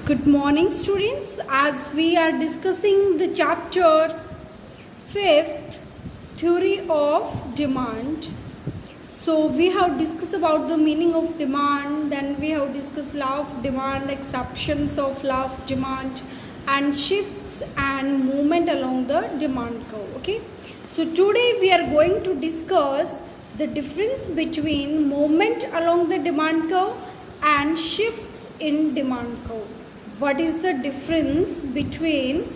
Good morning, students. As we are discussing the chapter 5th, Theory of Demand. So we have discussed about the meaning of demand, then we have discussed law of demand, exceptions of law of demand, and shifts and movement along the demand curve. Okay. So today we are going to discuss the difference between movement along the demand curve and shifts in demand curve. What is the difference between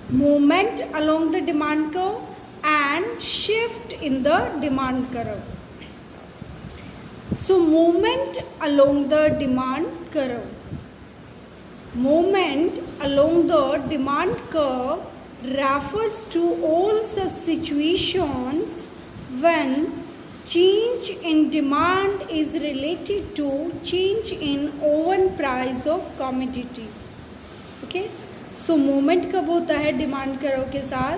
movement along the demand curve and shift in the demand curve? So movement along the demand curve. Movement along the demand curve refers to all such situations when change in demand is related to change in own price of commodity. Okay, so movement कब होता है demand curve के साथ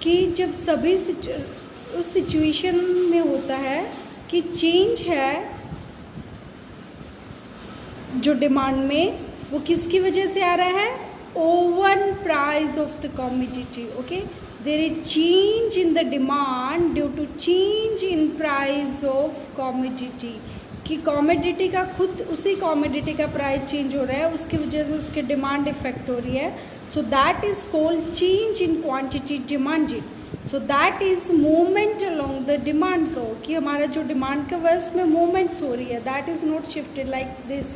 कि जब सभी उस situation में होता है कि चेंज है जो डिमांड में वो किसकी वजह से आ रहा है, own price of the commodity. Okay, there is change in the demand due to change in price of commodity, कि कॉमोडिटी का खुद उसी कॉमोडिटी का प्राइस चेंज हो रहा है, उसकी वजह से उसके डिमांड इफेक्ट हो रही है. So that is called change in quantity demanded. So that is movement along the demand curve, कि हमारा जो डिमांड कर्व है उसमें मूवमेंट्स हो रही है. That is not shifted like this.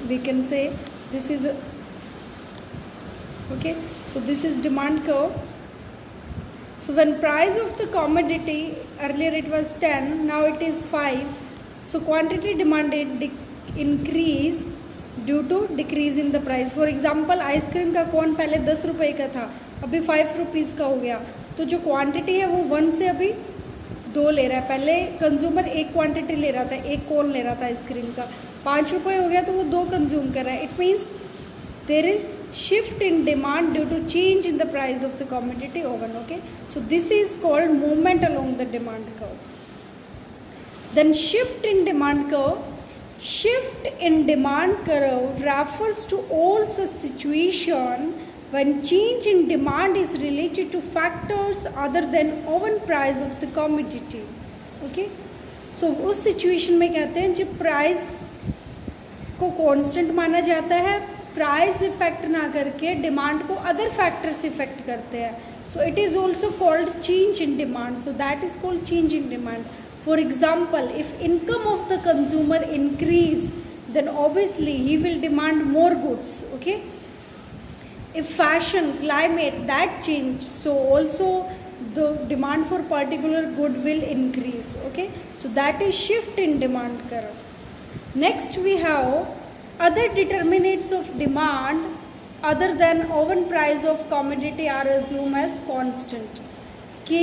We can say this is okay, so this is demand curve. So when price of the commodity, earlier it was 10, now it is 5, so quantity demanded increase due to decrease in the price. For example, ice cream का कोन पहले 10 रुपये का था, अभी 5 rupees का हो गया, तो जो क्वांटिटी है वो 1 से अभी 2 ले रहा है. पहले कंज्यूमर एक क्वांटिटी ले रहा था, एक कोन ले रहा था आइसक्रीम का, 5 रुपये हो गया तो वो 2 कंज्यूम कर रहा है. It means there is shift in demand due to change in the price of the commodity oven. Okay, so this is called movement along the demand curve. Then shift in demand curve. Shift in demand curve refers to all such situation when change in demand is related to factors other than oven price of the commodity. Okay, so उस situation में कहते हैं जब price को constant माना जाता है, price effect ना करके डिमांड को अदर फैक्टर्स इफेक्ट करते हैं. So it is also called change in demand. So that is called change in demand. For example, if income of the consumer increase then obviously he will demand more goods. Okay, if fashion climate that change, so also the demand for particular good will increase. Okay, so that is shift in demand curve. Next we have other determinants of demand other than oven price of commodity are assumed as constant. कि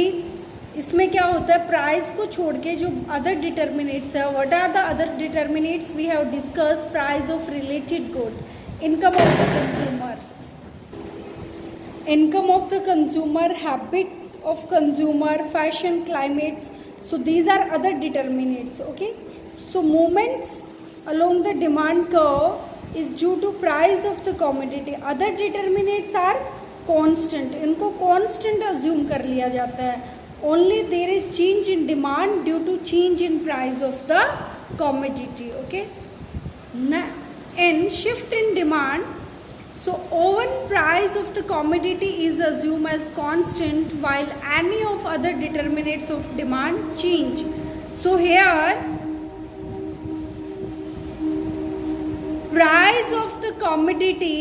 इसमें क्या होता है, price को छोड़ के जो other determinants है, what are the other determinants we have discuss, price of related good, income of the consumer, income of the consumer, habit of consumer, fashion, climates. So these are other determinants. Okay, so movements along the demand curve is due to price of the commodity. Other determinants are constant. इनको constant assume कर लिया जाता है. Only there is change in demand due to change in price of the commodity. Okay. And shift in demand. So oven price of the commodity is assumed as constant while any of other determinants of demand change. So here price of the commodity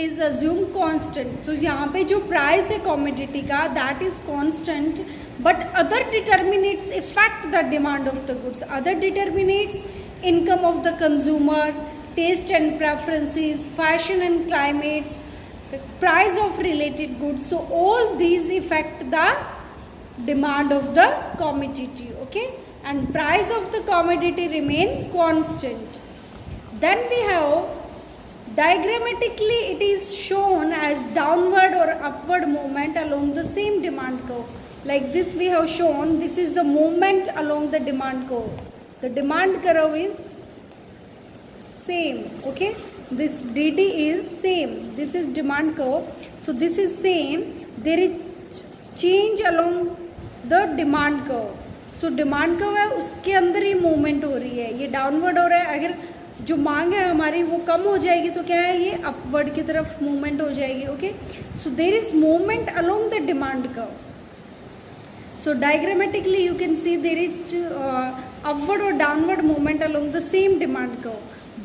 is assume constant. तो यहाँ पे जो price है commodity का that is constant, but other determinants affect the demand of the goods. Other determinants, income of the consumer, taste and preferences, fashion and climates, price of related goods. So all these affect the demand of the commodity. Okay, and price of the commodity remain constant. Then we have diagrammatically it is shown as downward or upward movement along the same demand curve. Like this we have shown, this is the movement along the demand curve. The demand curve is same. Okay, this dd is same. This is demand curve, so this is same. There is change along the demand curve. So demand curve है उसके अंदर ही movement हो रही है, ये downward हो रहा है. अगर जो मांग है हमारी वो कम हो जाएगी तो क्या है, ये अपवर्ड की तरफ मूवमेंट हो जाएगी. Okay, so there is movement along the demand curve. So diagrammatically you can see there is upward और downward movement along the same demand curve,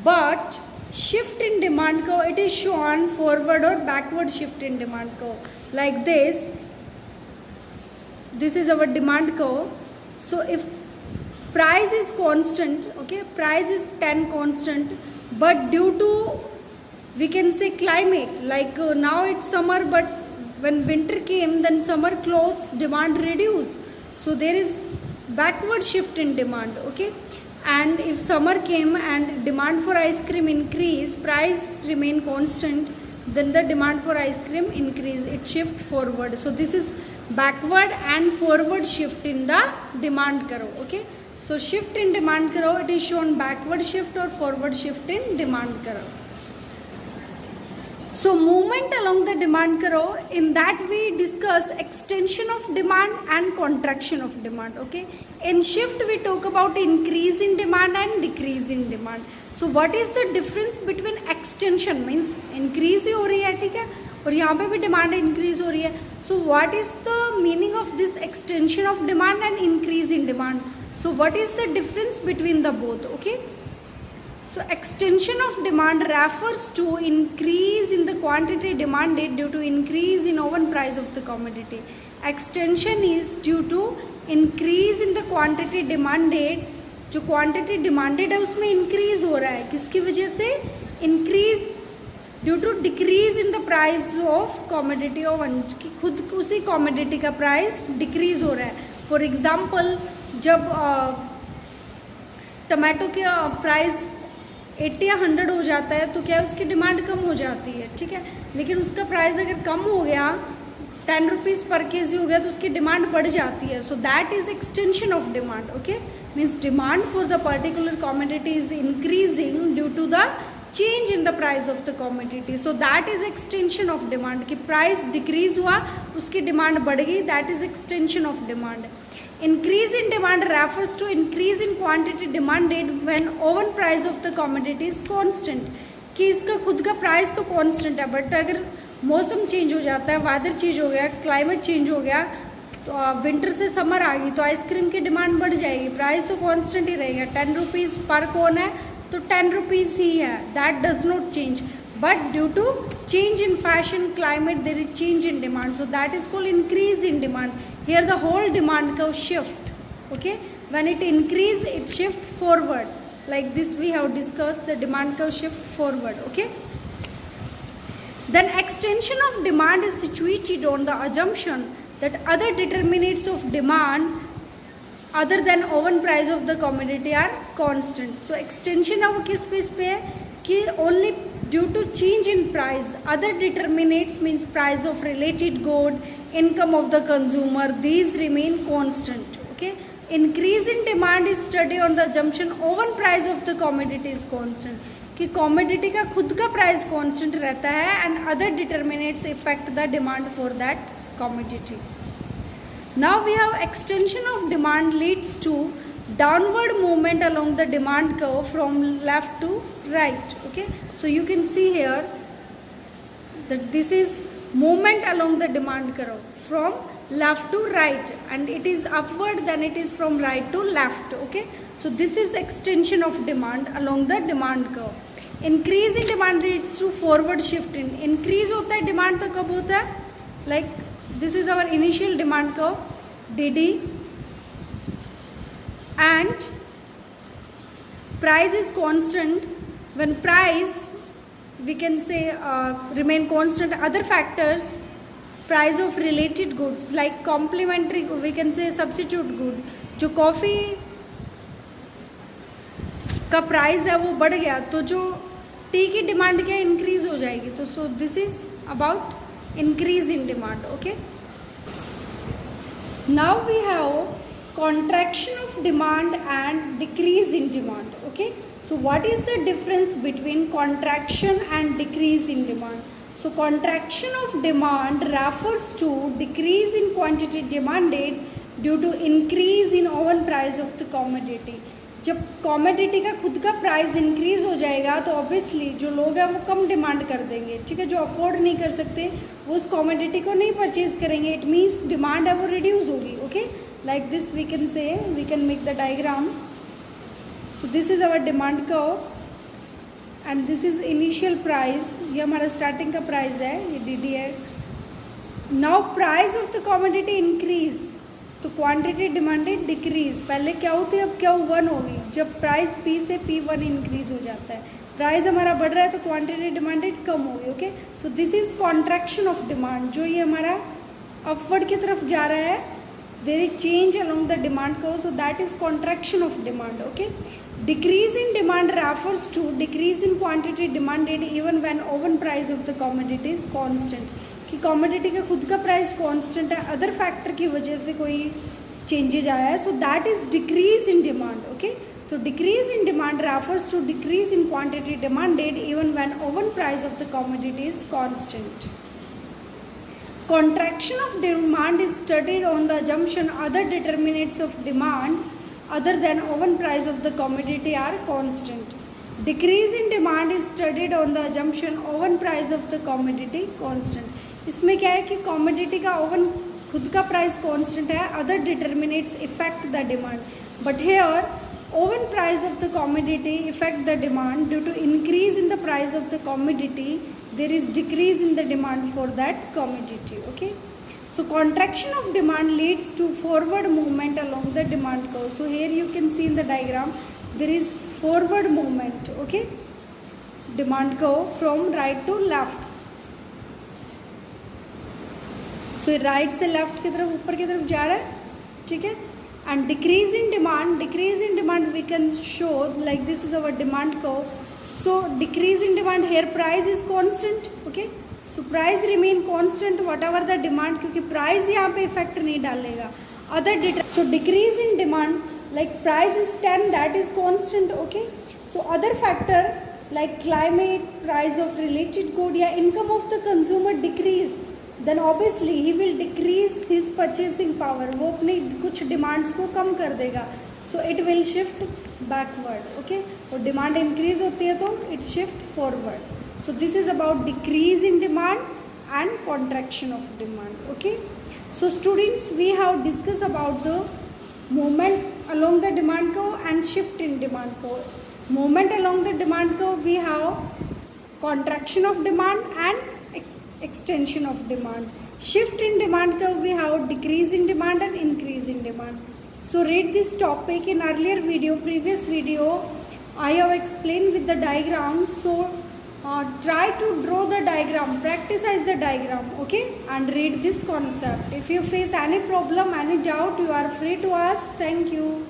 but shift in demand curve it is shown forward or backward shift in demand curve like this. This is our demand curve. So if price is constant, okay, price is 10 constant, but due to we can say climate, like now it's summer, but when winter came then summer clothes demand reduced, so there is backward shift in demand. Okay, and if summer came and demand for ice cream increase, price remain constant, then the demand for ice cream increase, it shift forward. So this is backward and forward shift in the demand curve. Okay, so shift in demand curve it is shown backward shift or forward shift in demand curve. So movement along the demand curve, in that we discuss extension of demand and contraction of demand. Okay, in shift we talk about increase in demand and decrease in demand. So what is the difference between extension, means increase ही हो रही है, ठीक है, और यहाँ पे भी demand increase हो रही है. So what is the meaning of this extension of demand and increase in demand? So what is the difference between the both? Okay, so extension of demand refers to increase in the quantity demanded due to increase in oven price of the commodity. Extension is due to increase in the quantity demanded. जो quantity demanded है उसमें increase हो रहा है, किसकी वजह से? Increase due to decrease in the price of commodity oven, कि खुद उसी commodity का price decrease हो रहा है. For example, जब टमाटो का प्राइस 80 या 100 हो जाता है तो क्या है, उसकी डिमांड कम हो जाती है, ठीक है, लेकिन उसका प्राइस अगर कम हो गया, 10 रुपीज़ पर केजी हो गया, तो उसकी डिमांड बढ़ जाती है. So that is extension of demand. Okay, means demand for the particular commodity is increasing due to the change in the price of the commodity. So that is extension of demand, कि price decrease हुआ, उसकी demand बढ़ गई, that is extension of demand. Increase in demand refers to increase in quantity demanded when oven price of the commodity is constant. कि इसका खुद का price तो कांस्टेंट है, बट अगर मौसम चेंज हो जाता है, वेदर चेंज हो गया, क्लाइमेट चेंज हो गया, तो विंटर से समर आ गई, तो आइसक्रीम की डिमांड बढ़ जाएगी, प्राइस तो कांस्टेंट ही रहेगा. 10 रुपीज़ पर कोन है तो 10 रुपीज़ ही है, that does not change. But due to change in fashion, climate, there is change in demand. So that is called increase in demand. Here the whole demand curve shift. Okay, when it increase, it shift forward. Like this we have discussed, the demand curve shift forward. Okay. Then extension of demand is situated on the assumption that other determinants of demand other than oven price of the commodity are constant. So extension अब किस base पे है कि only due to change in price, other determinants means price of related good, income of the consumer, these remain constant. Okay, increase in demand is studied on the assumption oven price of the commodity is constant, कि commodity का खुद का price constant रहता है and other determinants affect the demand for that commodity. Now we have extension of demand leads to downward movement along the demand curve from left to right. Okay, so you can see here that this is movement along the demand curve from left to right, and it is upward, then it is from right to left. Okay, so this is extension of demand along the demand curve. Increase in demand leads to forward shift in. Increase होता है demand तो कब होता है? Like this is our initial demand curve DD, and price is constant. When price we can say remain constant, other factors, price of related goods like complementary, we can say substitute good, जो coffee का price है वो बढ़ गया तो जो T की demand क्या इंक्रीज हो जाएगी. तो so this is about increase in demand. Okay, now we have contraction of demand and decrease in demand. Okay, So what is the difference between contraction and decrease in demand? So contraction of demand refers to decrease in quantity demanded due to increase in own price of the commodity. जब commodity का खुद का price increase हो जाएगा तो obviously जो लोग हैं वो कम डिमांड कर देंगे, ठीक है. जो अफोर्ड नहीं कर सकते वो उस कॉमोडिटी को नहीं परचेज करेंगे. इट मीन्स डिमांड है वो रिड्यूस होगी. Okay, like this we can say, we can make the diagram. So this is our demand curve and this is initial price. ये हमारा स्टार्टिंग का प्राइस है, ये डी डी है. Now price of the commodity increase तो quantity demanded decrease. पहले क्या होती है, अब क्या वन होगी. जब प्राइस पी से P1 इंक्रीज हो जाता है, प्राइस हमारा बढ़ रहा है तो क्वांटिटी डिमांडेड कम होगी. Okay, so this is contraction of demand. जो ये हमारा अपवर्ड की तरफ जा रहा है, there is change along the demand curve, so that is contraction of demand. Okay, decrease in demand refers to decrease in quantity demanded even when own price of the commodity is constant. कि commodity का खुद का price constant है, other factor की वजह से कोई changes आया है, so that is decrease in demand. Okay, so decrease in demand refers to decrease in quantity demanded even when own price of the commodity is constant. Contraction of demand is studied on the assumption other determinants of demand other than open price of the commodity are constant. Decrease in demand is studied on the assumption open price of the commodity constant. इसमें क्या है कि commodity का open खुद का price constant है, other determinants affect the demand. But here open price of the commodity affect the demand due to increase in the price of the commodity. There is decrease in the demand for that commodity. Okay, so contraction of demand leads to forward movement along the demand curve. So here you can see in the diagram there is forward movement. Okay, demand curve from right to left. So right से left की तरफ, ऊपर की तरफ जा रहा है, ठीक है. And decrease in demand we can show like this is our demand curve. So decrease in demand, here price is constant. Okay, so price remain constant whatever the demand, क्योंकि price यहाँ पे इफेक्ट नहीं डालेगा. So decrease in demand, like price is 10, that is constant. Okay, so other factor like climate, price of related good या income of the consumer decrease, then obviously he will decrease his purchasing power. वो अपनी कुछ demands को कम कर देगा. So it will shift backward. Okay, और demand increase होती है तो it shift forward. So this is about decrease in demand and contraction of demand. Okay, so students, we have discussed about the movement along the demand curve and shift in demand curve. Movement along the demand curve, we have contraction of demand and extension of demand. Shift in demand curve, we have decrease in demand and increase in demand. So read this topic in earlier video, previous video I have explained with the diagram. So try to draw the diagram, practice the diagram. Okay, and read this concept. If you face any problem, any doubt, you are free to ask. Thank you.